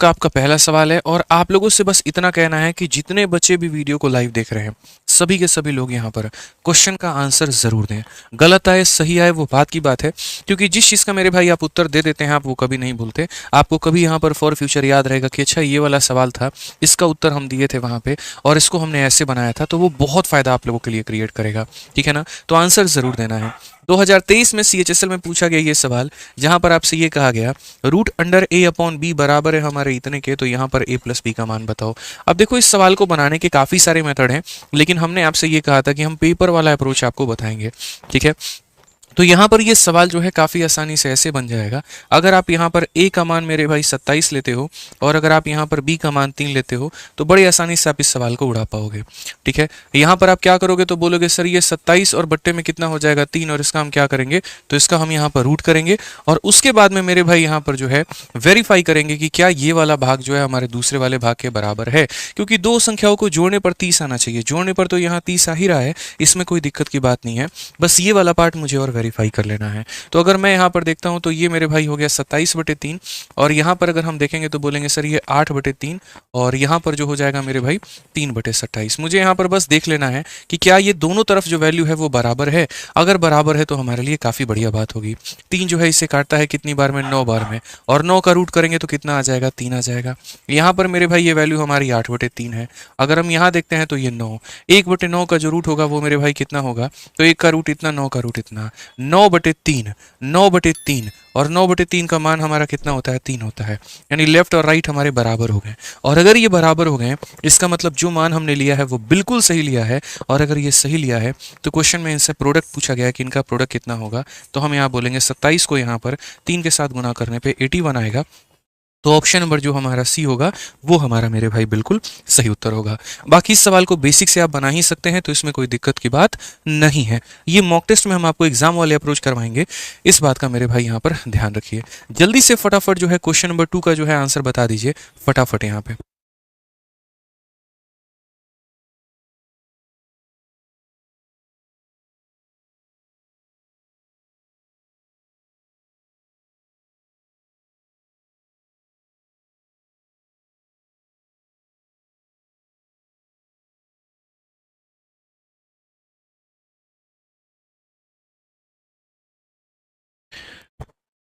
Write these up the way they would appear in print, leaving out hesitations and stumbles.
का आपका पहला सवाल है और आप लोगों से बस इतना कहना है कि जितने बच्चे भी वीडियो को लाइव देख रहे हैं सभी के सभी लोग यहाँ पर क्वेश्चन का आंसर जरूर दें। गलत आए सही आए वो बात की बात है, क्योंकि जिस चीज़ का मेरे भाई आप उत्तर दे देते हैं आप वो कभी नहीं भूलते। आपको कभी यहाँ पर फॉर फ्यूचर याद रहेगा कि अच्छा ये वाला सवाल था, इसका उत्तर हम दिए थे वहाँ पे और इसको हमने ऐसे बनाया था, तो वो बहुत फायदा आप लोगों के लिए क्रिएट करेगा। ठीक है ना, तो आंसर जरूर देना है। 2023 में CHSL में पूछा गया ये सवाल, जहां पर आपसे ये कहा गया root under a upon B बराबर है हमारे इतने के, तो यहाँ पर a प्लस बी का मान बताओ। अब देखो इस सवाल को बनाने के काफ़ी सारे मेथड हैं, लेकिन हमने आपसे ये कहा था कि हम पेपर वाला अप्रोच आपको बताएंगे। ठीक है, तो यहाँ पर ये सवाल जो है काफ़ी आसानी से ऐसे बन जाएगा। अगर आप यहाँ पर a का मान मेरे भाई 27 लेते हो और अगर आप यहाँ पर b का मान 3 लेते हो तो बड़ी आसानी से आप इस सवाल को उड़ा पाओगे। ठीक है, यहाँ पर आप क्या करोगे तो बोलोगे सर ये 27 और बट्टे में कितना हो जाएगा 3, और इसका हम क्या करेंगे तो इसका हम यहाँ पर रूट करेंगे और उसके बाद में मेरे भाई यहाँ पर जो है वेरीफाई करेंगे कि क्या ये वाला भाग जो है हमारे दूसरे वाले भाग के बराबर है, क्योंकि दो संख्याओं को जोड़ने पर 30 आना चाहिए। जोड़ने पर तो यहाँ 30 आ ही रहा है, इसमें कोई दिक्कत की बात नहीं है, बस ये वाला पार्ट मुझे और वेरीफाई कर लेना है। तो अगर मैं यहाँ पर देखता हूँ तो ये मेरे भाई हो गया 27/3 और यहाँ पर अगर हम देखेंगे तो बोलेंगे सर ये 8/3 और यहाँ पर जो हो जाएगा मेरे भाई 3/27। मुझे यहाँ पर बस देख लेना है कि क्या ये दोनों तरफ जो वैल्यू है वो बराबर है। अगर बराबर है तो हमारे लिए काफ़ी बढ़िया बात होगी। 3 जो है इसे काटता है कितनी बार में 9 बार में, और 9 का रूट करेंगे तो कितना आ जाएगा 3 आ जाएगा। यहाँ पर मेरे भाई ये वैल्यू हमारी 8/3 है। अगर हम यहाँ देखते हैं तो ये 9, 1/9 का जो रूट होगा वो मेरे भाई कितना होगा, तो 1 का रूट इतना, 9 का रूट इतना, 9/3, 9/3 और 9/3 का मान हमारा कितना होता है 3 होता है, यानी लेफ्ट और राइट हमारे बराबर हो गए। और अगर ये बराबर हो गए इसका मतलब जो मान हमने लिया है वो बिल्कुल सही लिया है, और अगर ये सही लिया है तो क्वेश्चन में इनसे प्रोडक्ट पूछा गया है कि इनका प्रोडक्ट कितना होगा, तो हम यहाँ बोलेंगे 27 को यहाँ पर 3 के साथ गुना करने पे 81 आएगा। तो ऑप्शन नंबर जो हमारा सी होगा वो हमारा मेरे भाई बिल्कुल सही उत्तर होगा। बाकी इस सवाल को बेसिक से आप बना ही सकते हैं, तो इसमें कोई दिक्कत की बात नहीं है। ये मॉक टेस्ट में हम आपको एग्जाम वाले अप्रोच करवाएंगे, इस बात का मेरे भाई यहाँ पर ध्यान रखिए। जल्दी से फटाफट जो है क्वेश्चन नंबर 2 का जो है आंसर बता दीजिए फटाफट यहाँ पे।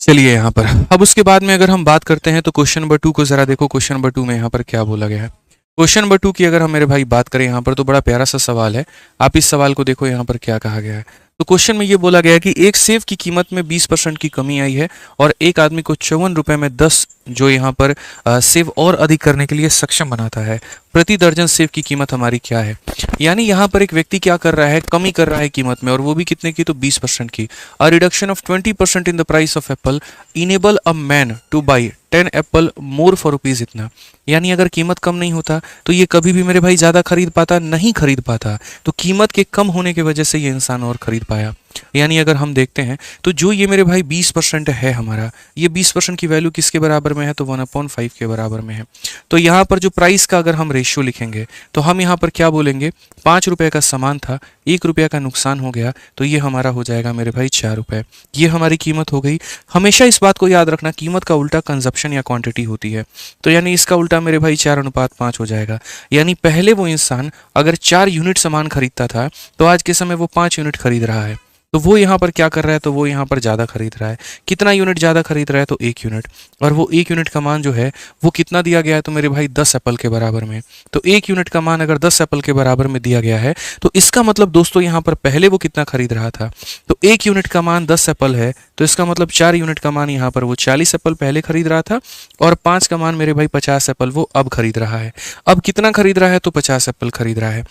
चलिए यहाँ पर अब उसके बाद में अगर हम बात करते हैं तो क्वेश्चन नंबर 2 को जरा देखो। क्वेश्चन नंबर 2 में यहाँ पर क्या बोला गया है। क्वेश्चन नंबर 2 की अगर हम मेरे भाई बात करें यहाँ पर तो बड़ा प्यारा सा सवाल है। आप इस सवाल को देखो यहाँ पर क्या कहा गया है। तो क्वेश्चन में ये बोला गया है कि एक सेब की कीमत में 20% की कमी आई है और एक आदमी को 54 रुपए में 10 जो यहाँ पर सेब और अधिक करने के लिए सक्षम बनाता है। प्रति दर्जन सेब की कीमत हमारी क्या है। यानी यहाँ पर एक व्यक्ति क्या कर रहा है, कमी कर रहा है कीमत में, और वो भी कितने की, तो 20% की। A reduction of 20% in the price of Apple enable a man two by 10 Apple more for rupees इतना। यानी अगर कीमत कम नहीं होता तो ये कभी भी मेरे भाई ज़्यादा खरीद पाता नहीं, खरीद पाता। तो कीमत के कम होने की वजह से ये इंसान और खरीद पाया। यानी अगर हम देखते हैं तो जो ये मेरे भाई 20% है हमारा, ये 20% की वैल्यू किसके बराबर में है, तो 1/5 के बराबर में है। तो यहाँ पर जो प्राइस का अगर हम रेशियो लिखेंगे तो हम यहाँ पर क्या बोलेंगे, 5 रुपये का सामान था, 1 रुपया का नुकसान हो गया, तो ये हमारा हो जाएगा मेरे भाई 4 रुपये। ये हमारी कीमत हो गई। हमेशा इस बात को याद रखना, कीमत का उल्टा कंजप्शन या क्वांटिटी होती है। तो यानी इसका उल्टा मेरे भाई 4:5 हो जाएगा। यानी पहले वो इंसान अगर 4 यूनिट सामान खरीदता था तो आज के समय वो 5 यूनिट खरीद रहा है। तो वो यहाँ पर क्या कर रहा है, तो वो यहाँ पर ज़्यादा खरीद रहा है। कितना यूनिट ज़्यादा खरीद रहा है, तो 1 यूनिट। और वो 1 यूनिट का मान जो है वो कितना दिया गया है, तो मेरे भाई 10 एप्पल के बराबर में। तो 1 यूनिट का मान अगर 10 एप्पल के बराबर में दिया गया है तो इसका मतलब दोस्तों यहाँ पर पहले वो कितना खरीद रहा था, तो 1 यूनिट का मान 10 एप्पल है, तो इसका मतलब 4 यूनिट का मान यहाँ पर वो 40 एप्पल पहले खरीद रहा था, और 5 का मान मेरे भाई 50 एप्पल वो अब खरीद रहा है। अब कितना खरीद रहा है, तो 50 एप्पल खरीद रहा है।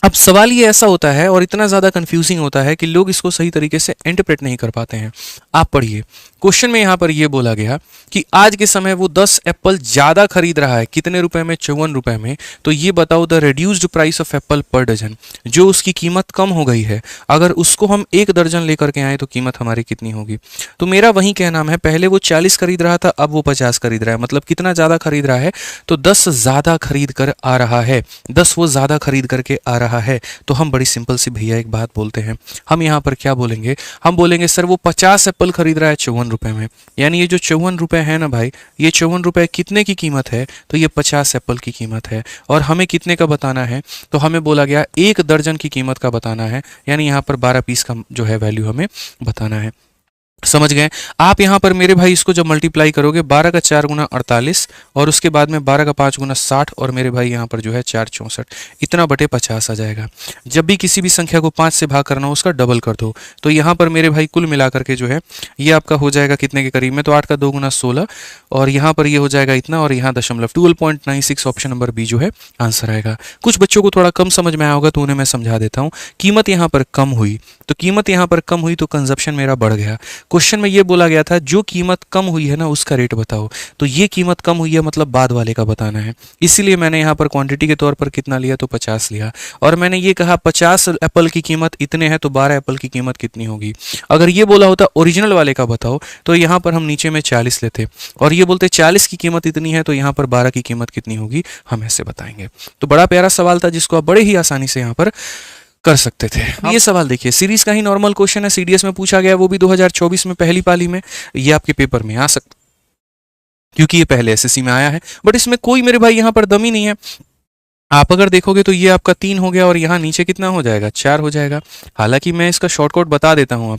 अब सवाल ये ऐसा होता है और इतना ज़्यादा कंफ्यूजिंग होता है कि लोग इसको सही तरीके से इंटरप्रेट नहीं कर पाते हैं। आप पढ़िए, क्वेश्चन में यहाँ पर ये बोला गया कि आज के समय वो 10 एप्पल ज़्यादा खरीद रहा है, कितने रुपए में, 54 रुपए में। तो ये बताओ the reduced price of apple per dozen, जो उसकी कीमत कम हो गई है, अगर उसको हम 1 दर्जन लेकर के आए तो कीमत हमारी कितनी होगी। तो मेरा वही कहना है, पहले वो 40 खरीद रहा था, अब वो 50 खरीद रहा है। मतलब कितना ज़्यादा खरीद रहा है, तो 10 ज़्यादा खरीद कर आ रहा है, 10 वो ज़्यादा खरीद करके आ रहा है। तो हम बड़ी सिंपल सी भैया एक बात बोलते हैं, हम यहाँ पर क्या बोलेंगे, हम बोलेंगे सर वो 50 एप्पल खरीद रहा है 54 रुपए में। यानी ये जो 54 रुपए है ना भाई, ये 54 रुपए कितने की कीमत है? तो ये 50 एप्पल की कीमत है। और हमें कितने का बताना है? तो हमें बोला गया 1 दर्जन की कीमत का बताना है, यानी यहाँ पर 12 पीस का जो है वैल्यू हमें बताना है। समझ गए आप? यहाँ पर मेरे भाई इसको जब मल्टीप्लाई करोगे 12 का 4 गुना 48 और उसके बाद में 12 का 5 गुना 60 और मेरे भाई यहाँ पर जो है 4 64 इतना बटे 50 आ जाएगा। जब भी किसी भी संख्या को 5 से भाग करना हो उसका डबल कर दो। तो यहाँ पर मेरे भाई कुल मिलाकर के जो है ये आपका हो जाएगा कितने के करीब में? तो 8 का 2 गुना 16 और यहाँ पर ये हो जाएगा इतना और यहाँ दशमलव 12.96 ऑप्शन नंबर बी जो है आंसर आएगा। कुछ बच्चों को थोड़ा कम समझ में आया होगा तो उन्हें मैं समझा देता हूँ। कीमत यहाँ पर कम हुई, तो कीमत यहाँ पर कम हुई तो कंजप्शन मेरा बढ़ गया। क्वेश्चन में ये बोला गया था जो कीमत कम हुई है ना उसका रेट बताओ, तो ये कीमत कम हुई है मतलब बाद वाले का बताना है। इसीलिए मैंने यहाँ पर क्वांटिटी के तौर पर कितना लिया? तो 50 लिया। और मैंने ये कहा 50 एप्पल की कीमत इतने हैं तो 12 एप्पल की कीमत कितनी होगी? अगर ये बोला होता ओरिजिनल वाले का बताओ तो यहाँ पर हम नीचे में 40 लेते, और ये बोलते 40 की कीमत इतनी है तो यहाँ पर 12 की कीमत कितनी होगी, हम ऐसे बताएंगे। तो बड़ा प्यारा सवाल था जिसको आप बड़े ही आसानी से यहाँ पर कर सकते थे। ये सवाल देखिए, सीरीज का ही नॉर्मल क्वेश्चन है, सीडीएस में पूछा गया, वो भी 2024 में पहली पाली में। ये आपके पेपर में आ सकता क्योंकि ये पहले एसएससी में आया है, बट इसमें कोई मेरे भाई यहाँ पर दम ही नहीं है। आप अगर देखोगे तो ये आपका 3 हो गया और यहाँ नीचे कितना हो जाएगा? 4 हो जाएगा। हालांकि मैं इसका शॉर्टकट बता देता हूँ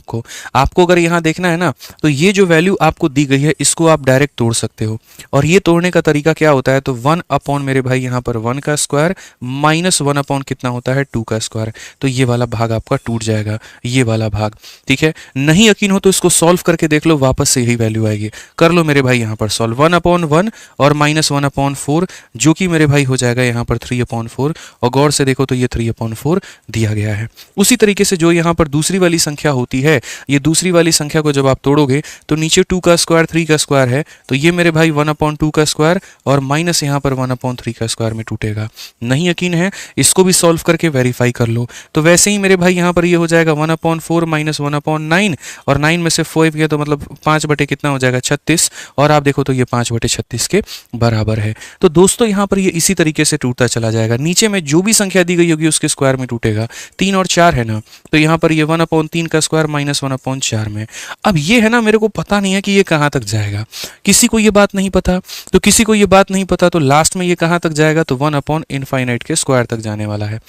आपको अगर यहाँ देखना है ना तो ये जो वैल्यू आपको दी गई है इसको आप डायरेक्ट तोड़ सकते हो। और ये तोड़ने का तरीका क्या होता है? तो 1 अपॉन मेरे भाई यहाँ पर 1 का स्क्वायर माइनस 1 अपॉन कितना होता है? 2 का स्क्वायर। तो ये वाला भाग आपका टूट जाएगा, ये वाला भाग। ठीक है, नहीं यकीन हो तो इसको सॉल्व करके देख लो, वापस से यही वैल्यू आएगी। कर लो मेरे भाई यहाँ पर सॉल्व। 1 अपॉन 1 और माइनस 1 अपॉन 4 जो कि मेरे भाई हो जाएगा यहाँ पर 3/4। और गौर से देखो तो ये 3/4 दिया गया है। उसी तरीके से जो यहाँ पर दूसरी वाली संख्या होती है, ये दूसरी वाली संख्या को जब आप तोड़ोगे तो नीचे 2 का स्क्वायर 3 का स्क्वायर है, तो ये मेरे भाई 1/2 का स्क्वायर और माइनस यहाँ पर 1/3 का स्क्वायर में टूटेगा। नहीं यकीन है, इसको भी सॉल्व करके वेरीफाई कर लो। तो वैसे ही मेरे भाई यहाँ पर ये हो जाएगा 1/4 माइनस 1/9 और 9 में से 4 गया तो मतलब 5 बटे कितना हो जाएगा? 36। और आप देखो तो ये 5 बटे 36 के बराबर है। तो दोस्तों यहाँ पर ये इसी तरीके से टूटता चला जाएगा। नीचे में जो भी संख्या दी गई होगी उसके स्क्वायर में टूटेगा। 3 और 4 है ना, तो यहाँ पर ये 1/3 का स्क्वायर माइनस 1/4 में। अब ये है ना, मेरे को पता नहीं है कि ये कहाँ तक जाएगा। किसी को ये बात नहीं पता, तो किसी को ये बात नहीं पता तो लास्ट में ये कहाँ तक जाएगा? तो 1/∞ के स्क्वायर तक जाने वाला है।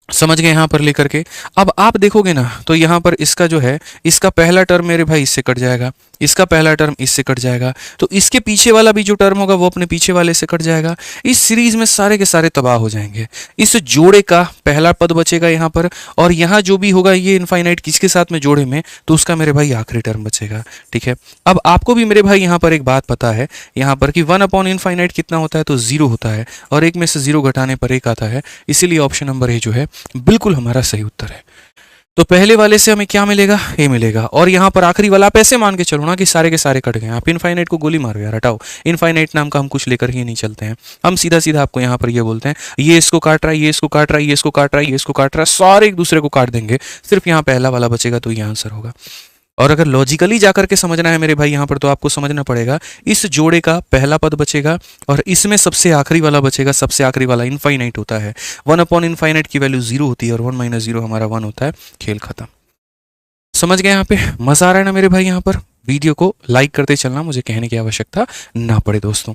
समझ गए यहाँ पर लेकर के? अब आप देखोगे ना तो यहाँ पर इसका जो है, इसका पहला टर्म मेरे भाई इससे कट जाएगा, इसका पहला टर्म इससे कट जाएगा, तो इसके पीछे वाला भी जो टर्म होगा वो अपने पीछे वाले से कट जाएगा। इस सीरीज में सारे के सारे तबाह हो जाएंगे। इस जोड़े का पहला पद बचेगा यहाँ पर, और यहाँ जो भी होगा ये इनफाइनाइट किसके साथ में जोड़े में, तो उसका मेरे भाई आखिरी टर्म बचेगा। ठीक है, अब आपको भी मेरे भाई यहाँ पर एक बात पता है यहाँ पर कि 1/∞ कितना होता है? तो 0 होता है, और एक में से 0 घटाने पर 1 आता है। इसीलिए ऑप्शन नंबर ए जो है बिल्कुल हमारा सही उत्तर है। तो पहले वाले से हमें क्या मिलेगा? ए मिलेगा। और यहाँ पर आखिरी वाला आप ऐसे मान के चलो ना कि सारे के सारे कट गए। आप इनफाइनाइट को गोली मारो यार, हटाओ। इनफाइनाइट नाम का हम कुछ लेकर ही नहीं चलते हैं। हम सीधा सीधा आपको यहाँ पर ये बोलते हैं ये इसको काट रहा है, ये इसको काट रहा है, ये इसको काट रहा है, ये इसको काट रहा है, सारे एक दूसरे को काट देंगे, सिर्फ यहाँ पहला वाला बचेगा, तो ये आंसर होगा। और अगर लॉजिकली जाकर के समझना है मेरे भाई यहाँ पर, तो आपको समझना पड़ेगा इस जोड़े का पहला पद बचेगा और इसमें सबसे आखिरी वाला बचेगा। सबसे आखिरी वाला इनफाइनाइट होता है। 1/∞ की वैल्यू 0 होती है और 1 - 0 हमारा 1 होता है। खेल खत्म। समझ गए यहाँ पे? मजा आ रहा है ना मेरे भाई? यहाँ पर वीडियो को लाइक करते चलना, मुझे कहने की आवश्यकता ना पड़े दोस्तों।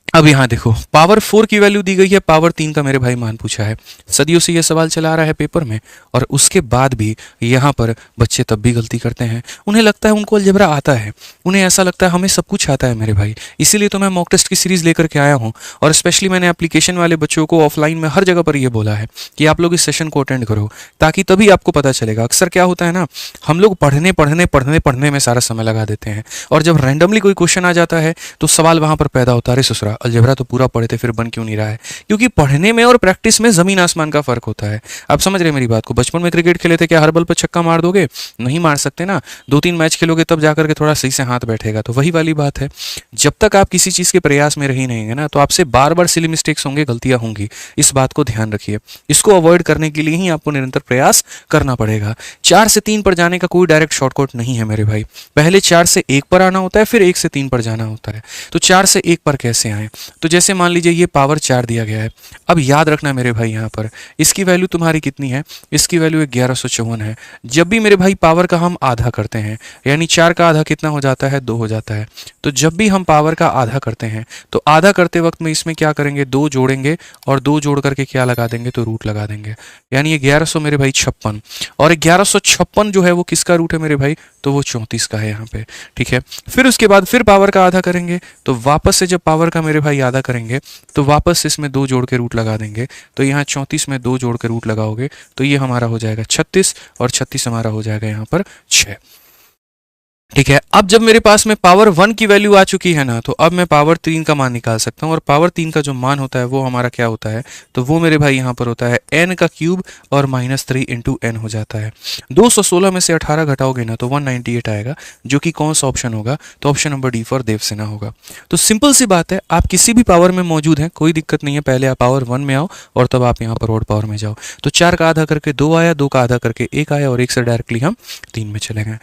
अब यहाँ देखो, पावर 4 की वैल्यू दी गई है, पावर 3 का मेरे भाई मान पूछा है। सदियों से ये सवाल चला आ रहा है पेपर में, और उसके बाद भी यहाँ पर बच्चे तब भी गलती करते हैं। उन्हें लगता है उनको अलजेब्रा आता है, उन्हें ऐसा लगता है हमें सब कुछ आता है मेरे भाई। इसीलिए तो मैं मॉक टेस्ट की सीरीज लेकर के आया हूँ, और स्पेशली मैंने एप्लीकेशन वाले बच्चों को ऑफलाइन में हर जगह पर ये बोला है कि आप लोग इस सेशन को अटेंड करो, ताकि तभी आपको पता चलेगा। अक्सर क्या होता है ना, हम लोग पढ़ने पढ़ने पढ़ने पढ़ने में सारा समय लगा देते हैं, और जब रैंडमली कोई क्वेश्चन आ जाता है तो सवाल वहाँ पर पैदा होता है, अरे ससुरा अलजेब्रा तो पूरा पढ़े थे फिर बन क्यों नहीं रहा है? क्योंकि पढ़ने में और प्रैक्टिस में जमीन आसमान का फर्क होता है। आप समझ रहे मेरी बात को? बचपन में क्रिकेट खेले थे, क्या हर बल पर छक्का मार दोगे? नहीं मार सकते ना। 2-3 मैच खेलोगे तब जाकर के थोड़ा सही से हाथ बैठेगा। तो वही वाली बात है, जब तक आप किसी चीज के प्रयास में रही नहीं है ना, तो आपसे बार बार सिली मिस्टेक्स होंगे, गलतियां होंगी। इस बात को ध्यान रखिए। इसको अवॉइड करने के लिए ही आपको निरंतर प्रयास करना पड़ेगा। 4 से 3 पर जाने का कोई डायरेक्ट शॉर्टकट नहीं है मेरे भाई। पहले 4 से 1 पर आना होता है, फिर 1 से 3 पर जाना होता है। तो 4 से 1 पर कैसे आए? तो जैसे मान लीजिए ये पावर 4 दिया गया है। अब याद रखना मेरे भाई यहाँ पर इसकी वैल्यू तुम्हारी कितनी है, इसकी वैल्यू 1154 है। जब भी मेरे भाई पावर का हम आधा करते हैं, यानी 4 का आधा कितना हो जाता है, 2 हो जाता है। तो जब भी हम पावर का आधा करते हैं तो आधा करते वक्त में इसमें क्या करेंगे, 2 जोड़ेंगे और 2 जोड़ करके क्या लगा देंगे, तो रूट लगा देंगे। यानी ये 1100 मेरे भाई 56, और 1156 जो है वो किसका रूट है मेरे भाई, तो वो 34 का है यहाँ पे। ठीक है, फिर उसके बाद फिर पावर का आधा करेंगे, तो वापस से जब पावर का मेरे भाई आधा करेंगे तो वापस इसमें 2 जोड़ के रूट लगा देंगे। तो यहाँ 34 में 2 जोड़ के रूट लगाओगे तो ये हमारा हो जाएगा 36, और 36 हमारा हो जाएगा यहाँ पर 6। ठीक है, अब जब मेरे पास में पावर 1 की वैल्यू आ चुकी है ना, तो अब मैं पावर 3 का मान निकाल सकता हूँ, और पावर 3 का जो मान होता है वो हमारा क्या होता है, तो वो मेरे भाई यहाँ पर होता है n का क्यूब और -3 इंटू n हो जाता है। 216 में से 18 घटाओगे ना तो 198 आएगा, जो कि कौन सा ऑप्शन होगा, तो option number D for Devsena होगा। तो सिंपल सी बात है, आप किसी भी पावर में मौजूद हैं, कोई दिक्कत नहीं है, पहले आप पावर 1 में आओ और तब आप यहाँ पर ऑड पावर में जाओ। तो 4 का आधा करके 2 आया, 2 का आधा करके 1 आया, और 1 से डायरेक्टली हम 3 में चले गए।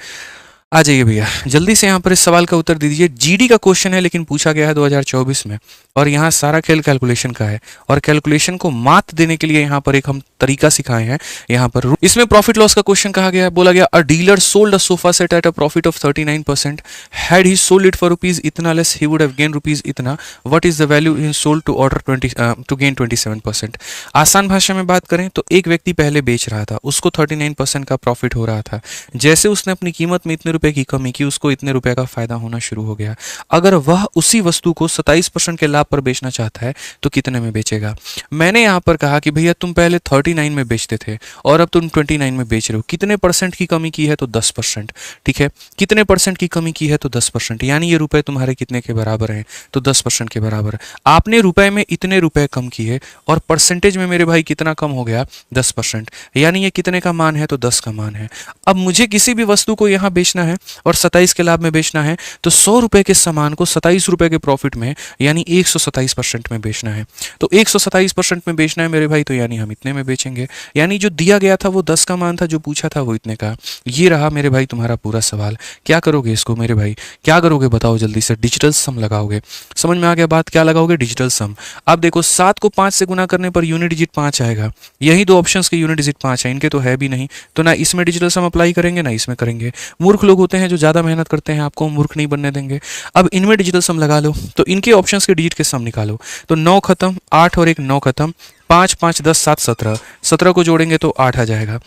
आ जाइए भैया, जल्दी से यहाँ पर इस सवाल का उत्तर दे दीजिए। जीडी का क्वेश्चन है, लेकिन पूछा गया है 2024 में, और यहाँ सारा खेल कैलकुलेशन का है, और कैलकुलेशन को मात देने के लिए यहाँ पर एक हम तरीका सिखाए हैं। यहाँ पर इसमें प्रॉफिट लॉस का क्वेश्चन कहा गया है, बोला गया a dealer sold a sofa set at a profit of 39%, had he sold it for rupees इतना less he would have gain rupees इतना, what is the value he sold to order 20 to gain 27%। आसान भाषा में बात करें तो एक व्यक्ति पहले बेच रहा था, उसको 39% का प्रॉफिट हो रहा था। जैसे उसने अपनी कीमत में इतने रुपए की कमी की, उसको इतने रुपए का फायदा होना शुरू हो गया। अगर वह उसी वस्तु को 27% के लाभ पर बेचना चाहता है तो कितने में बेचेगा। मैंने यहाँ पर कहा कि भैया तुम पहले 39 में बेचते थे और अब तुम 29 में बेच रहे हो, कितने परसेंट की कमी की है, तो 10%। ठीक है, कितने परसेंट की कमी की है, तो 10%, यानी ये रुपए तुम्हारे कितने के बराबर हैं, तो 10% के बराबर। आपने रुपए में इतने रुपए कम किए और परसेंटेज में मेरे भाई कितना कम हो गया, 10%, यानी ये कितने का मान है, तो 10 का मान है। अब मुझे किसी भी वस्तु को यहाँ बेचना है और 27 के लाभ में बेचना है, तो 100 रुपए के सामान को 27 रुपए के प्रॉफिट में, यानी 127% में बेचना है। तो 127% में बेचना है मेरे भाई, तो यानी हम इतने में बेचेंगे। यानी जो दिया गया था वो 10 का मान था, जो पूछा था वो इतने का। ये रहा मेरे भाई तुम्हारा पूरा सवाल। क्या करोगे इसको मेरे भाई, क्या करोगे बताओ जल्दी से, डिजिटल सम लगाओगे। समझ में आ गया बात, क्या लगाओगे, डिजिटल सम। अब देखो 7 को 5 से गुना करने पर यूनिट डिजिट 5 आएगा, यही दो ऑप्शंस के यूनिट डिजिट 5 है, इनके तो है भी नहीं, तो ना इसमें डिजिटल सम अप्लाई करेंगे ना इसमें करेंगे। मूर्ख लोग होते हैं जो ज़्यादा मेहनत करते हैं, आपको मूर्ख नहीं बनने देंगे। अब इनमें डिजिटल सम लगा लो, तो इनके ऑप्शंस के डिजिट के सम निकालो। तो 9 खत्म, 8 और 1 9 खत्म, 5 5 10 7 17, 17 को जोड़ेंगे तो 8 आ जाएगा।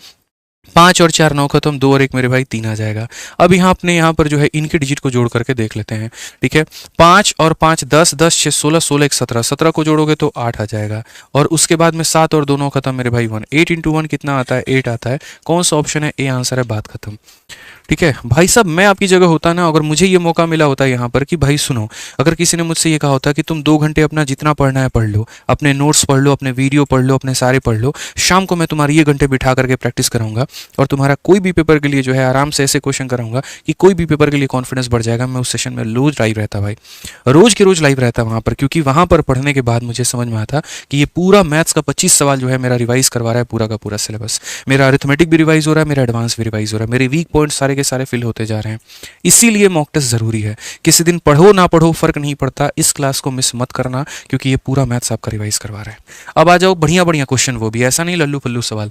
5 और 4 9 खत्म, 2 और 1 मेरे भाई 3 आ जाएगा। अब यहाँ अपने यहाँ पर जो है इनके डिजिट को जोड़ करके देख लेते हैं। ठीक है, 5 और 5 10, 10 6 16, 16 1 17, 17 को जोड़ोगे तो 8 आ जाएगा। और उसके बाद में 7 और 2 9 खत्म मेरे भाई 1, 8 इंटू 1 कितना आता है, 8 आता है। कौन सा ऑप्शन है, ए आंसर है, बात खत्म। ठीक है भाई साहब, मैं आपकी जगह होता ना, अगर मुझे ये मौका मिला होता यहाँ पर कि भाई सुनो, अगर किसी ने मुझसे ये कहा होता कि तुम 2 घंटे अपना जितना पढ़ना है पढ़ लो, अपने नोट्स पढ़ लो, अपने वीडियो पढ़ लो, अपने सारे पढ़ लो, शाम को मैं तुम्हारी ये घंटे बिठा करके प्रैक्टिस कराऊंगा और तुम्हारा कोई भी पेपर के लिए जो है आराम से ऐसे क्वेश्चन कराऊंगा कि कोई भी पेपर के लिए कॉन्फिडेंस बढ़ जाएगा। मैं उस सेशन में रोज लाइव रहता भाई, रोज के रोज लाइव रहता वहाँ पर, क्योंकि वहाँ पर पढ़ने के बाद मुझे समझ में आता कि ये पूरा मैथ्स का 25 सवाल जो है मेरा रिवाइज करवा रहा है, पूरा का पूरा सिलेबस। मेरा अरिथमेटिक भी रिवाइज हो रहा है, मेरा एडवांस भी रिवाइज हो रहा है, मेरे वीक पॉइंट सारे के सारे फिल होते जा रहे हैं। इसीलिए मॉक टेस्ट जरूरी है। किसी दिन पढ़ो ना पढ़ो फर्क नहीं पड़ता, इस क्लास को मिस मत करना, क्योंकि ये पूरा मैथ्स आपका रिवाइज करवा रहा है। अब आ जाओ बढ़िया बढ़िया क्वेश्चन, वो भी ऐसा नहीं लल्लू पल्लू सवाल।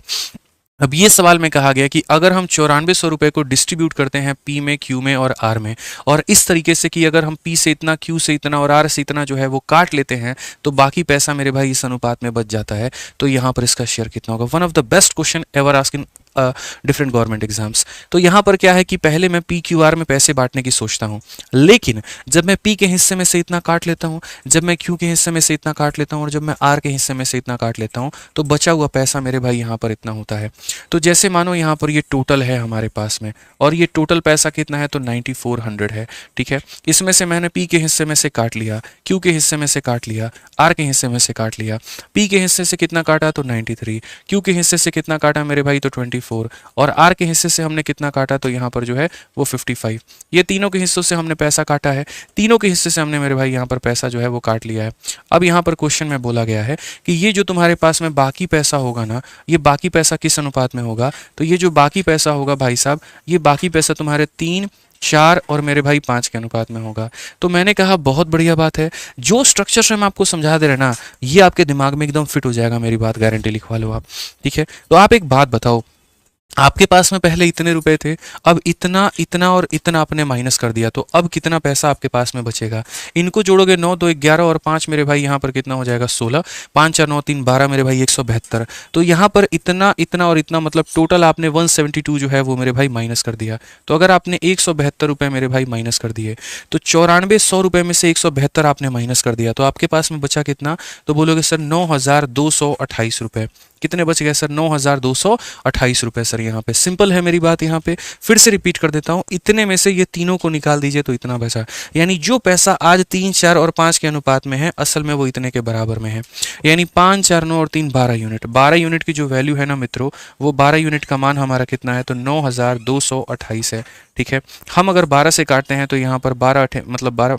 अब ये सवाल में कहा गया कि अगर हम 9400 रुपए को डिस्ट्रीब्यूट करते हैं पी में, क्यू में और आर में, और इस तरीके से कि अगर हम पी से इतना, क्यू से इतना और आर से इतना जो है वो काट लेते हैं, तो बाकी पैसा मेरे भाई इस अनुपात में बच जाता है, तो यहाँ पर इसका शेयर कितना होगा। One of the best question ever asked in different government exams. तो यहाँ पर क्या है कि पहले मैं पी क्यू आर में पैसे बांटने की सोचता हूँ, लेकिन जब मैं पी के हिस्से में से इतना काट लेता हूँ, जब मैं क्यू के हिस्से में से इतना काट लेता हूँ, और जब मैं आर के हिस्से में से इतना काट लेता हूँ, तो बचा हुआ पैसा मेरे भाई यहाँ पर इतना होता है। तो जैसे मानो यहाँ पर ये टोटल है हमारे पास में, और ये टोटल पैसा कितना है, तो 9400 है। ठीक है, इसमें से मैंने पी के हिस्से में से काट लिया, क्यू के हिस्से में से काट लिया, आर के हिस्से में से काट लिया। पी के हिस्से से कितना काटा, तो 93, क्यू के हिस्से से कितना काटा मेरे भाई, तो 24, और आर के हिस्से से हमने कितना काटा, तो यहाँ पर जो है वो 55। ये तीनों के हिस्सों से हमने पैसा काटा है, तीनों के हिस्से से हमने मेरे भाई यहाँ पर पैसा जो है वो काट लिया है। अब यहाँ पर क्वेश्चन में बोला गया है कि ये जो तुम्हारे पास में बाकी पैसा होगा ना, ये बाकी पैसा किस अनुपात में होगा, तो ये जो बाकी पैसा होगा भाई साहब, ये बाकी पैसा तुम्हारे 3 4 और मेरे भाई 5 के अनुपात में होगा। तो मैंने कहा बहुत बढ़िया बात है, जो स्ट्रक्चर से मैं आपको समझा दे रहे ना, ये आपके दिमाग में एकदम फिट हो जाएगा, मेरी बात गारंटी लिखवा लो आप। ठीक है, तो आप एक बात बताओ, आपके पास में पहले इतने रुपए थे, अब इतना इतना और इतना आपने माइनस कर दिया, तो अब कितना पैसा आपके पास में बचेगा? इनको जोड़ोगे 9 2 11 और 5 मेरे भाई यहाँ पर कितना हो जाएगा 16, 5 4 9 3 12 मेरे भाई 172। तो यहाँ पर इतना इतना और इतना मतलब टोटल आपने 172 जो है वो मेरे भाई माइनस कर दिया। तो अगर आपने 172 रुपये मेरे भाई माइनस कर दिए, तो 94 रुपये में से 172 आपने माइनस कर दिया, तो आपके पास में बचा कितना? तो बोलोगे सर 9,228 रुपये। कितने बच गए सर? 9,228 रुपये सर। यहाँ पे सिंपल है मेरी बात, यहाँ पे फिर से रिपीट कर देता हूँ, इतने में से ये तीनों को निकाल दीजिए तो इतना बचा। यानी जो पैसा आज 3 4 और 5 के अनुपात में है, असल में वो इतने के बराबर में है। यानी 5 4 9 और 3 12 यूनिट। 12 यूनिट की जो वैल्यू है ना मित्रों, वो 12 यूनिट का मान हमारा कितना है? तो 9,228 है। ठीक है, हम अगर 12 से काटते हैं तो यहाँ पर 12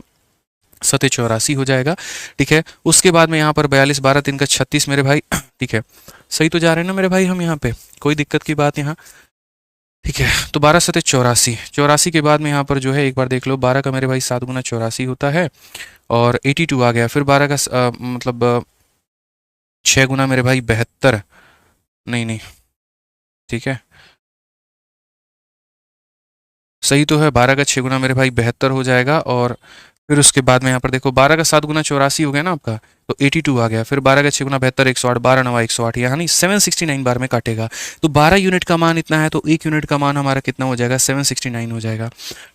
सते 84 हो जाएगा। ठीक है, उसके बाद में यहाँ पर 42 12 3 का 36 मेरे भाई। ठीक है, सही तो जा रहे हैं ना मेरे भाई हम यहाँ पे? कोई दिक्कत की बात यहाँ? ठीक है, तो 12 सते 84, 84 के बाद में यहाँ पर जो है एक बार देख लो, 12 का मेरे भाई 7 गुना 84 होता है और 82 आ गया। फिर 12 का मतलब 6 गुना मेरे भाई 72, नहीं नहीं, ठीक है सही तो है, 12 का 6 गुना मेरे भाई 72 हो जाएगा। और फिर उसके बाद में यहाँ पर देखो 12 का 7 गुना 84 हो गया ना आपका, तो 82 आ गया। फिर 12 का 6 गुना 72 108, 12 9 108, यानी 769 बार में काटेगा। तो 12 यूनिट का मान इतना है, तो 1 यूनिट का मान हमारा कितना हो जाएगा? 769 हो जाएगा।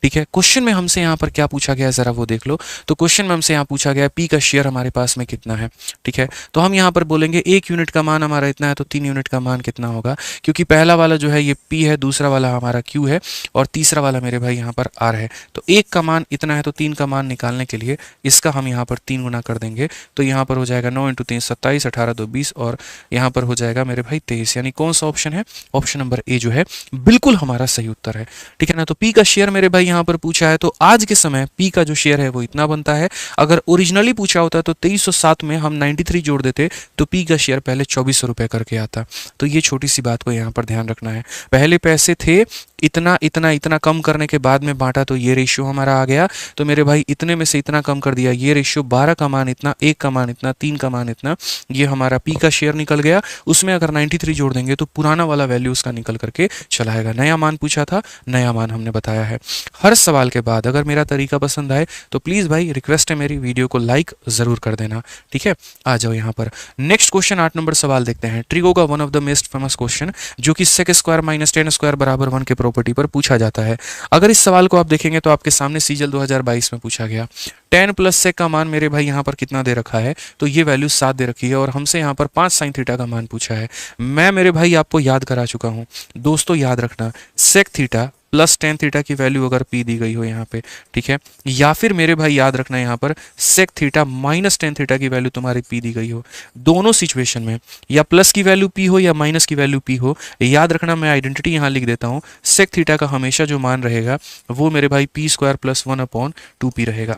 ठीक है, क्वेश्चन में हमसे यहाँ पर क्या पूछा गया है ज़रा वो देख लो। तो क्वेश्चन में हमसे यहाँ पूछा गया है पी का शेयर हमारे पास में कितना है। ठीक है, तो हम यहाँ पर बोलेंगे 1 यूनिट का मान हमारा इतना है, तो 3 यूनिट का मान कितना होगा? क्योंकि पहला वाला जो है ये पी है, दूसरा वाला हमारा क्यू है और तीसरा वाला मेरे भाई यहाँ पर आर है। तो 1 का मान इतना है, तो 3 का मान निकालने के लिए इसका हम यहाँ पर 3 गुना कर देंगे। तो यहाँ पर हो जाएगा 9 × 3 27, 18 2 20 और यहाँ पर हो जाएगा मेरे भाई 23। यानी कौन सा ऑप्शन है? ऑप्शन नंबर ए जो है बिल्कुल हमारा सही उत्तर है। ठीक है ना, तो पी का शेयर मेरे भाई यहाँ पर पूछा है, तो आज के समय पी का जो शेयर है वो इतना बनता है। अगर ओरिजिनली पूछा होता तो 2307 में हम 93 जोड़ देते तो पी का शेयर पहले 2400 रुपये करके आता। तो ये छोटी सी बात को यहाँ पर ध्यान रखना है। पहले पैसे थे इतना इतना इतना, कम करने के बाद में बांटा तो ये रेशियो हमारा आ गया। तो मेरे भाई इतने में से इतना कम कर दिया, ये रेशियो 12 का मान इतना, 1 का मान इतना, 3 का मान इतना, ये हमारा पी का शेयर निकल गया। उसमें अगर 93 जोड़ देंगे तो पुराना वाला वैल्यू उसका निकल करके चला आएगा। नया मान पूछा था, नया मान हमने बताया है। हर सवाल के बाद अगर मेरा तरीका पसंद आए तो प्लीज़ भाई रिक्वेस्ट है मेरी, वीडियो को लाइक ज़रूर कर देना। ठीक है, आ जाओ यहाँ पर नेक्स्ट क्वेश्चन 8 नंबर सवाल देखते हैं। ट्रिगो का one of the most famous question जो कि sec square minus ten square बराबर 1 के प्रॉपर्टी पर पूछा जाता है। अगर इस सवाल को आप देखेंगे तो आपके सामने सीजल 2022 में पूछा गया। tan प्लस sec का मान मेरे भाई यहाँ पर कितना दे रखा है? तो ये वैल्यू 7 दे रखी है और हमसे यहाँ पर 5 sin थीटा का मान पूछा है। मैं मेरे भाई आपको याद करा चुका हूँ, दोस्तों याद रखना, sec theta plus ten theta की वैल्यू अगर पी दी गई हो यहाँ पे, ठीक है, या फिर मेरे भाई याद रखना यहाँ पर sec theta minus ten theta की वैल्यू तुम्हारी पी दी गई हो, दोनों सिचुएशन में या प्लस की वैल्यू पी हो या माइनस की वैल्यू पी हो, याद रखना मैं आइडेंटिटी यहाँ लिख देता हूँ। सेक थीटा का हमेशा जो मान रहेगा वो मेरे भाई पी स्क्वायर प्लस 1/2p रहेगा।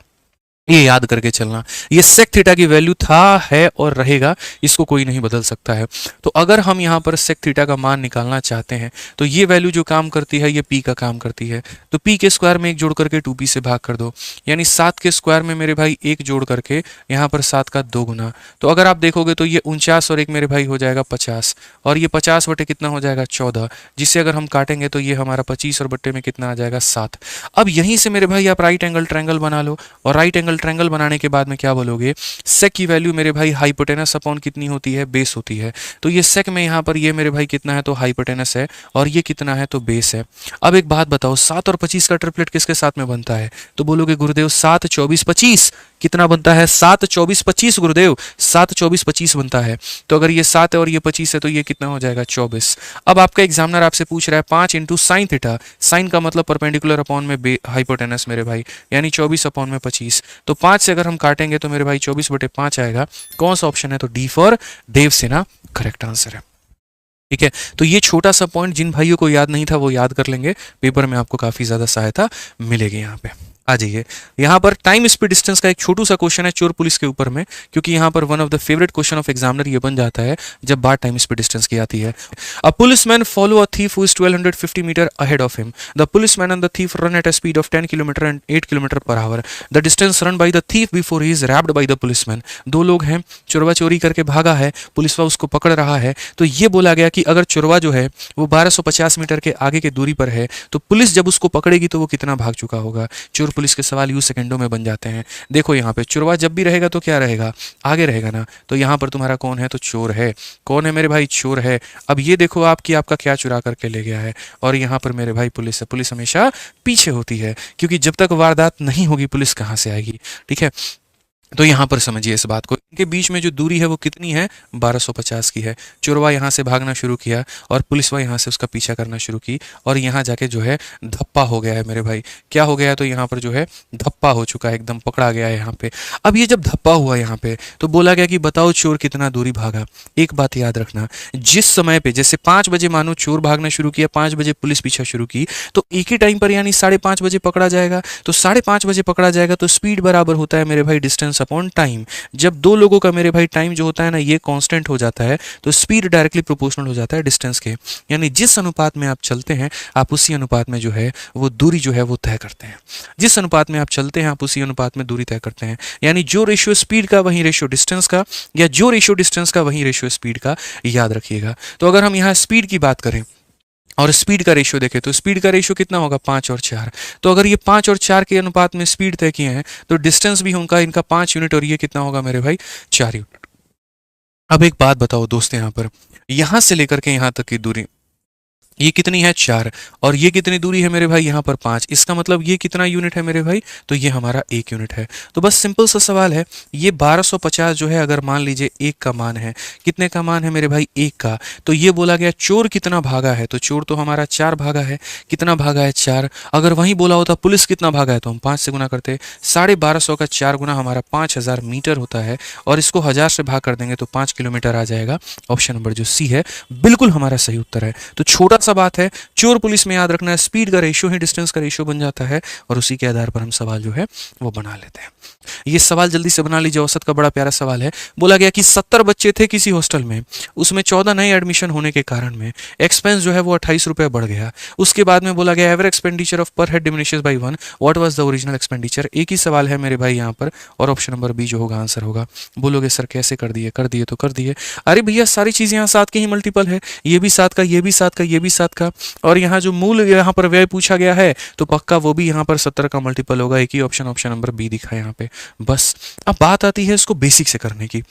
ये याद करके चलना, ये सेक थीटा की वैल्यू था, है और रहेगा, इसको कोई नहीं बदल सकता है। तो अगर हम यहाँ पर सेक थीटा का मान निकालना चाहते हैं तो ये वैल्यू जो काम करती है ये पी का काम करती है। तो पी के स्क्वायर में 1 जोड़ करके 2p से भाग कर दो, यानी 7 के स्क्वायर में मेरे भाई 1 जोड़ करके यहाँ पर 7 का 2 गुना। तो अगर आप देखोगे तो ये 49 और 1 मेरे भाई हो जाएगा 50 और ये 50 बटे कितना हो जाएगा 14, जिससे अगर हम काटेंगे तो ये हमारा 25 और बट्टे में कितना आ जाएगा 7। अब यहीं से मेरे भाई आप राइट एंगल ट्रायंगल बना लो और राइट एंगल ट्रायंगल बनाने के बाद में क्या बोलोगे? सेक की वैल्यू मेरे भाई हाइपोटेनस अपॉन कितनी होती है? बेस होती है। तो ये सेक में यहाँ पर ये मेरे भाई कितना है? तो हाइपोटेनस है और ये कितना है? तो बेस है। अब एक बात बताओ, 7 और 25 का ट्रिपलेट किसके साथ में बनता है? तो बोलोगे गुरुदेव 7 24 25 कितना बनता है? 7 24 25 गुरुदेव 7 24 25 बनता है। तो अगर ये 7 है और ये 25 है तो ये कितना हो जाएगा? 24। अब आपका एग्जामिनर आपसे पूछ रहा है 5 इंटू साइन थीटा, साइन का मतलब परपेंडिकुलर अपॉन में हाइपोटेनस मेरे भाई, यानी 24 अपॉन में 25। तो 5 से अगर हम काटेंगे तो मेरे भाई 24 बटे 5 आएगा। कौन सा ऑप्शन है? तो D for Devsena correct answer है। ठीक है, तो ये छोटा सा पॉइंट जिन भाइयों को याद नहीं था वो याद कर लेंगे, पेपर में आपको काफी ज्यादा सहायता मिलेगी यहाँ पे। आ जाइए। यहाँ पर टाइम स्पीड डिस्टेंस का एक छोटू सा क्वेश्चन है चोर पुलिस के ऊपर में, क्योंकि यहाँ पर one of the favourite question of examiner ये बन जाता है जब बात टाइम स्पीड डिस्टेंस की आती है। A policeman follow a thief who is 1250 metre ahead of him. The policeman and the thief run at a speed of 10 kilometre and 8 kilometre per hour. The distance run by the thief before he is rapped by the policeman. दो लोग हैं, चोरवा चोरी करके भागा है, पुलिसवा उसको पकड़ रहा है। तो ये बोला गया कि अगर चोरवा जो है वो 1250 मीटर के आगे के दूरी पर है तो पुलिस जब उसको पकड़ेगी तो वो कितना भाग चुका होगा। चोर पुलिस के सवाल यूं सेकंडों में बन जाते हैं। देखो यहाँ पे चोरवा जब भी रहेगा तो क्या रहेगा, आगे रहेगा ना। तो यहाँ पर तुम्हारा कौन है, तो चोर है। कौन है मेरे भाई, चोर है। अब ये देखो आपकी आपका क्या चुरा करके ले गया है, और यहाँ पर मेरे भाई पुलिस है। पुलिस हमेशा पीछे होती है, क्योंकि जब तक वारदात नहीं होगी पुलिस कहाँ से आएगी। ठीक है, तो यहाँ पर समझिए इस बात को, इनके बीच में जो दूरी है वो कितनी है, 1250 की है। चोरवा यहाँ से भागना शुरू किया और पुलिसवा यहाँ से उसका पीछा करना शुरू की, और यहाँ जाके जो है धप्पा हो गया है मेरे भाई। क्या हो गया है, तो यहाँ पर जो है धप्पा हो चुका है, एकदम पकड़ा गया है यहाँ पे। अब ये जब धप्पा हुआ यहाँ पे तो बोला गया कि बताओ चोर कितना दूरी भागा। एक बात याद रखना, जिस समय पे जैसे 5 बजे मानो चोर भागना शुरू किया, 5 बजे पुलिस पीछा शुरू की, तो एक ही टाइम पर यानी 5:30 बजे पकड़ा जाएगा। तो 5:30 बजे पकड़ा जाएगा तो स्पीड बराबर होता है मेरे भाई डिस्टेंस अपॉन टाइम। जब दो लोगों का मेरे भाई टाइम जो होता है ना ये कांस्टेंट हो जाता है तो स्पीड डायरेक्टली प्रोपोर्शनल हो जाता है डिस्टेंस के। यानी जिस अनुपात में आप चलते हैं आप उसी अनुपात में जो है वो दूरी जो है वो तय करते हैं। जिस अनुपात में आप चलते हैं आप उसी अनुपात में दूरी तय करते हैं। यानी जो रेशियो स्पीड का वही रेशियो डिस्टेंस का, या जो रेशियो डिस्टेंस का वही रेशियो स्पीड का, याद रखिएगा। तो अगर हम यहाँ स्पीड की बात करें और स्पीड का रेशियो देखें तो स्पीड का रेशियो कितना होगा, 5 और 4। तो अगर ये 5 और 4 के अनुपात में स्पीड तय किए हैं तो डिस्टेंस भी होगा इनका 5 यूनिट, और ये कितना होगा मेरे भाई, 4 यूनिट। अब एक बात बताओ दोस्त, यहाँ पर यहां से लेकर के यहां तक की दूरी ये कितनी है, 4, और ये कितनी दूरी है मेरे भाई, यहाँ पर 5। इसका मतलब ये कितना यूनिट है मेरे भाई, तो ये हमारा 1 यूनिट है। तो बस सिंपल सा सवाल है, ये 1250 जो है अगर मान लीजिए 1 का मान है, कितने का मान है मेरे भाई, 1 का, तो ये बोला गया चोर कितना भागा है, तो चोर तो हमारा 4 भागा है। कितना भागा है, 4। अगर वहीं बोला होता पुलिस कितना भागा है तो हम 5 से गुना करते। 1250 का 4 गुना हमारा 5000 मीटर होता है, और इसको 1000 से भाग कर देंगे तो 5 किलोमीटर आ जाएगा। ऑप्शन नंबर जो सी है बिल्कुल हमारा सही उत्तर है। तो छोटा सा बात है, चोर पुलिस में याद रखना है स्पीड का रेशियो ही डिस्टेंस का रेशियो बन जाता है, और उसी के आधार पर हम सवाल जो है वो बना लेते हैं। ये सवाल जल्दी से बना लीजिए, औसत का बड़ा प्यारा सवाल है। बोला गया कि 70 बच्चे थे किसी हॉस्टल में, उसमें 14 नए एडमिशन होने के कारण में एक्सपेंस जो है वो 28 रुपये बढ़ गया। उसके बाद में बोला गया average expenditure of per head diminishes by 1, what was the original expenditure. एक ही सवाल है मेरे भाई यहाँ पर, और ऑप्शन नंबर बी जो होगा आंसर होगा। बोलोगे सर कैसे कर दिए, कर दिए तो कर दिए। अरे भैया सारी चीजें यहाँ 7 के ही मल्टीपल है, ये भी 7 का, ये भी 7 का, ये भी 7 का, और यहाँ जो मूल यहाँ पर व्यय पूछा गया है तो पक्का वो भी यहाँ पर 70 का मल्टीपल होगा। एक ही ऑप्शन, ऑप्शन नंबर बी दिखा है यहाँ पे। बस अब बात आती है इसको बेसिक से करने की,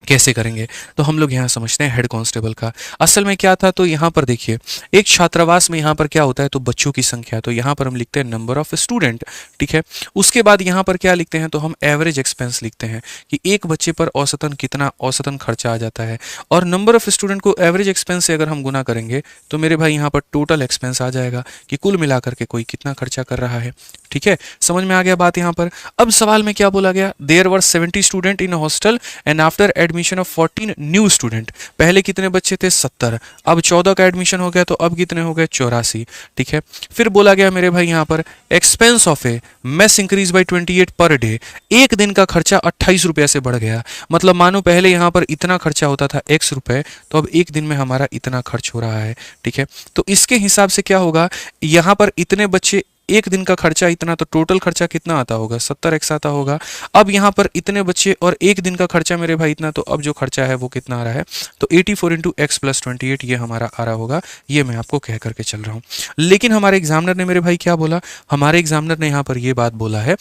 कैसे करेंगे। तो हम लोग यहाँ समझते हैं हेड कांस्टेबल का। असल में क्या था, तो यहाँ पर देखिए एक छात्रावास में यहाँ पर क्या होता है, तो बच्चों की संख्या, तो यहाँ पर हम लिखते हैं नंबर ऑफ स्टूडेंट। ठीक है, उसके बाद यहाँ पर क्या लिखते हैं, तो हम एवरेज एक्सपेंस लिखते हैं कि एक बच्चे पर औसतन कितना औसतन खर्चा आ जाता है, और नंबर ऑफ स्टूडेंट को एवरेज एक्सपेंस से अगर हम गुना करेंगे तो मेरे भाई यहाँ पर टोटल एक्सपेंस आ जाएगा कि कुल मिलाकर के कोई कितना खर्चा कर रहा है। ठीक है, समझ में आ गया बात यहाँ पर। अब सवाल में क्या बोला गया, there were 70 student in hostel and after admission of 14 new student. पहले कितने बच्चे थे, 70, अब 14 का एडमिशन हो गया तो अब कितने हो गए, 84। ठीक है, फिर बोला गया मेरे भाई यहाँ पर expense of A mess increase by 28 per day. एक दिन का खर्चा 28 रुपये से बढ़ गया। मतलब मानो पहले यहाँ पर इतना खर्चा होता था x रुपए, तो अब एक दिन में हमारा इतना खर्च हो रहा है। ठीक है, तो इसके हिसाब से क्या होगा, यहाँ पर इतने बच्चे, एक दिन का खर्चा इतना, तो टोटल खर्चा कितना आता होगा, 70x आता होगा। अब यहाँ पर इतने बच्चे और एक दिन का खर्चा मेरे भाई इतना, तो अब जो खर्चा है वो कितना आ रहा है, तो 84 इंटू एक्स प्लस 28 ये हमारा आ रहा होगा। ये मैं आपको कह करके चल रहा हूँ। लेकिन हमारे एग्जामिनर ने मेरे भाई क्या बोला, हमारे एग्जामिनर ने यहाँ पर ये बात बोला है,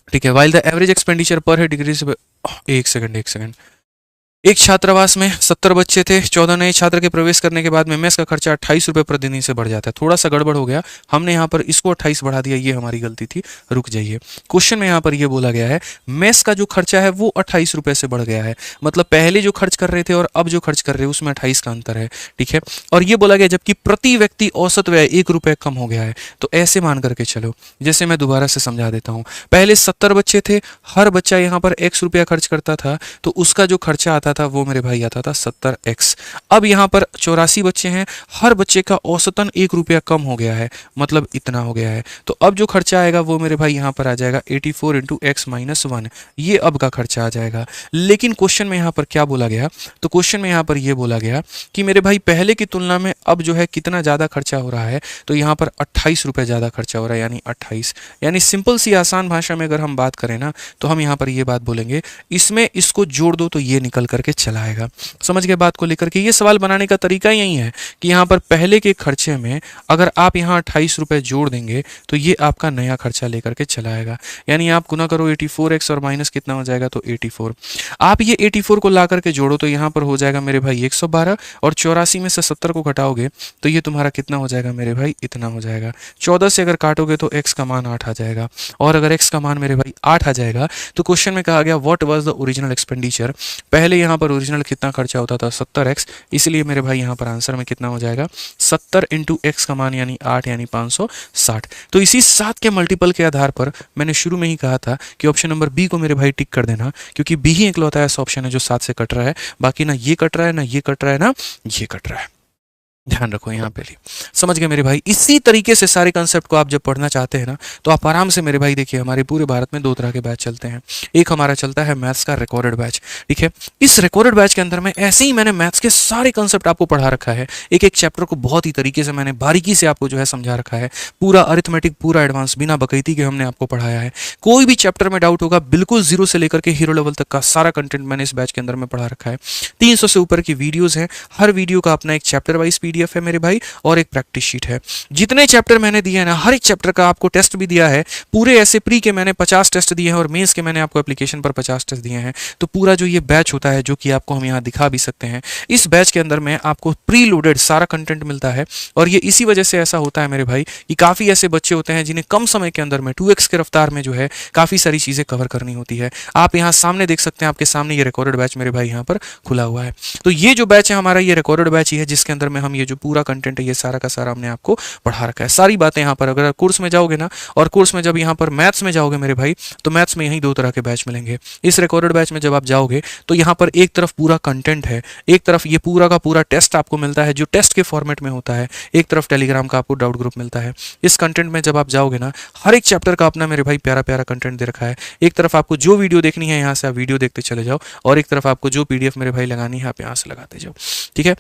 ठीक है, वाइल द एवरेज एक्सपेंडिचर पर हेड डिग्री से, एक सेकंड, एक छात्रावास में 70 बच्चे थे, 14 नए छात्र के प्रवेश करने के बाद में मेस का खर्चा 28 रुपये प्रतिदिन से बढ़ जाता है। थोड़ा सा गड़बड़ हो गया, हमने यहाँ पर इसको 28 बढ़ा दिया, ये हमारी गलती थी। रुक जाइए, क्वेश्चन में यहाँ पर ये बोला गया है मेस का जो खर्चा है वो 28 रुपये से बढ़ गया है। मतलब पहले जो खर्च कर रहे थे और अब जो खर्च कर रहे हैं उसमें 28 का अंतर है। ठीक है, और ये बोला गया जबकि प्रति व्यक्ति औसत व्यय 1 रुपये कम हो गया है। तो ऐसे मान करके चलो, जैसे मैं दोबारा से समझा देता हूँ। पहले 70 बच्चे थे, हर बच्चा यहाँ पर x रुपया खर्च करता था, तो उसका जो खर्चा आता आता था वो मेरे भाई आता था 70x। अब यहाँ पर 84 बच्चे हैं, हर बच्चे का औसतन 1 रुपया कम हो गया है, मतलब इतना हो गया है। तो अब जो खर्चा आएगा वो मेरे भाई यहाँ पर आ जाएगा 84 इंटू एक्स माइनस 1, ये अब का खर्चा आ जाएगा। लेकिन क्वेश्चन में यहाँ पर क्या बोला गया, तो क्वेश्चन में यहाँ पर ये बोला गया कि मेरे भाई पहले की तुलना में अब जो है कितना ज़्यादा खर्चा हो रहा है, तो यहाँ पर 28 रुपये ज़्यादा खर्चा हो रहा है, यानी 28। यानी सिंपल सी आसान भाषा में अगर हम बात करें ना, तो हम यहाँ पर ये बात बोलेंगे, इसमें इसको जोड़ दो तो ये निकल करके चला आएगा। समझ गए बात को लेकर के? ये सवाल बनाने का तरीका यही है कि यहाँ पर पहले के खर्चे में अगर आप यहाँ 28 रुपये जोड़ देंगे तो ये आपका नया खर्चा लेकर के चला आएगा। यानी आप गुना करो 84x और माइनस कितना हो जाएगा, तो 84। आप ये 84 को ला करके जोड़ो तो यहाँ पर हो जाएगा मेरे भाई 112, और 84 में से 70 को घटाओगे तो ये तुम्हारा कितना हो जाएगा मेरे भाई, इतना हो जाएगा। 14 से अगर काटोगे तो x का मान 8 आ जाएगा, और अगर x का मान मेरे भाई 8 आ जाएगा तो क्वेश्चन में कहा गया what was the original expenditure. पहले यहाँ पर ओरिजिनल कितना खर्चा होता था, 70x, इसलिए मेरे भाई यहाँ पर आंसर में कितना हो जाएगा, 70 इंटू एक्स का मान यानी 8 यानी 560। तो इसी 7 के मल्टीपल के आधार पर मैंने शुरू में ही कहा था कि ऑप्शन नंबर बी को मेरे भाई टिक कर देना, क्योंकि बी ही इकलौता ऐसा ऑप्शन है जो 7 से कट रहा है, बाकी ना ये कट रहा है, ना ये कट रहा है, ना ये कट रहा है। ध्यान रखो यहाँ पे। समझ गए मेरे भाई? इसी तरीके से सारे कंसेप्ट को आप जब पढ़ना चाहते हैं ना, तो आप आराम से मेरे भाई देखिए, हमारे पूरे भारत में 2 तरह के बैच चलते हैं। एक हमारा चलता है मैथ्स का रिकॉर्डेड बैच, ठीक है। इस रिकॉर्डेड बैच के अंदर में ऐसे ही मैंने मैथ्स के सारे कंसेप्ट आपको पढ़ा रखा है, एक एक चैप्टर को बहुत ही तरीके से मैंने बारीकी से आपको जो है समझा रखा है, पूरा अरिथमेटिक पूरा एडवांस बिना बकैती के हमने आपको पढ़ाया है। कोई भी चैप्टर में डाउट होगा, बिल्कुल जीरो से लेकर के हीरो लेवल तक का सारा कंटेंट मैंने इस बैच के अंदर में पढ़ा रखा है। 300 से ऊपर की वीडियोज हैं, हर वीडियो का अपना एक चैप्टर वाइज पीडीएफ है मेरे भाई, और एक प्रैक्टिस शीट है। जितने चैप्टर मैंने दिए हैं ना, हर एक चैप्टर का आपको टेस्ट भी दिया है। पूरे ऐसे प्री के मैंने 50 टेस्ट दिए हैं, और मेंस के मैंने आपको एप्लीकेशन पर 50 टेस्ट दिए हैं। तो पूरा जो ये बैच होता है, जो कि आपको हम यहाँ दिखा भी सकते हैं, इस बैच के अंदर में आपको प्री लोडेड सारा कंटेंट मिलता है। और ये इसी वजह से ऐसा होता है मेरे भाई कि काफ़ी ऐसे बच्चे होते हैं जिन्हें कम समय के अंदर में 2x के रफ्तार में जो है काफ़ी सारी चीज़ें कवर करनी होती है। आप यहाँ सामने देख सकते हैं, आपके सामने ये रिकॉर्डेड बैच मेरे भाई यहाँ पर खुला हुआ है। तो ये जो बैच है हमारा, ये रिकॉर्डेड बैच ही है, जिसके अंदर में हम ये जो पूरा कंटेंट है ये सारा का सारा हमने आपको पढ़ा रखा है। सारी बातें यहाँ पर, अगर कोर्स में जाओगे ना, और कोर्स में जब यहाँ पर मैथ्स में जाओगे मेरे भाई, तो मैथ्स में यही 2 तरह के बैच मिलेंगे। इस रिकॉर्डेड बैच में जब आप जाओगे तो यहाँ पर एक तरफ पूरा कंटेंट है, एक तरफ ये पूरा का पूरा टेस्ट आपको मिलता है जो टेस्ट के फॉर्मेट में होता है, एक तरफ टेलीग्राम का आपको डाउट ग्रुप मिलता है। इस कंटेंट में जब आप जाओगे ना, हर एक चैप्टर का अपना मेरे भाई प्यारा प्यारा कंटेंट दे रखा है। एक तरफ आपको जो वीडियो देखनी है यहाँ से आप वीडियो देखते चले जाओ, और एक तरफ आपको जो पीडीएफ मेरे भाई लगानी है आप यहाँ से लगाते जाओ, ठीक है।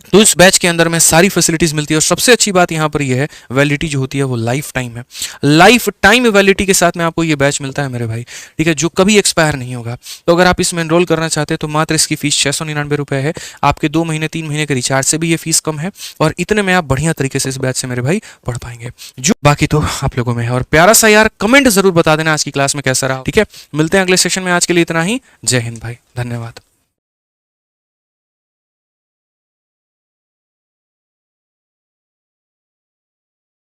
तो इस बैच के अंदर में सारी फैसिलिटीज मिलती है, और सबसे अच्छी बात यहाँ पर ये है, वैलिडिटी जो होती है वो लाइफ टाइम है। लाइफ टाइम वैलिडिटी के साथ में आपको ये बैच मिलता है मेरे भाई, ठीक है, जो कभी एक्सपायर नहीं होगा। तो अगर आप इसमें एनरोल करना चाहते हैं तो मात्र इसकी फीस 699 रुपये है। आपके 2 महीने 3 महीने के रिचार्ज से भी ये फीस कम है, और इतने में आप बढ़िया तरीके से इस बैच से मेरे भाई पढ़ पाएंगे, जो बाकी तो आप लोगों में है। और प्यारा सा यार कमेंट जरूर बता देना आज की क्लास में कैसा रहा, ठीक है। मिलते हैं अगले सेशन में, आज के लिए इतना ही। जय हिंद भाई, धन्यवाद।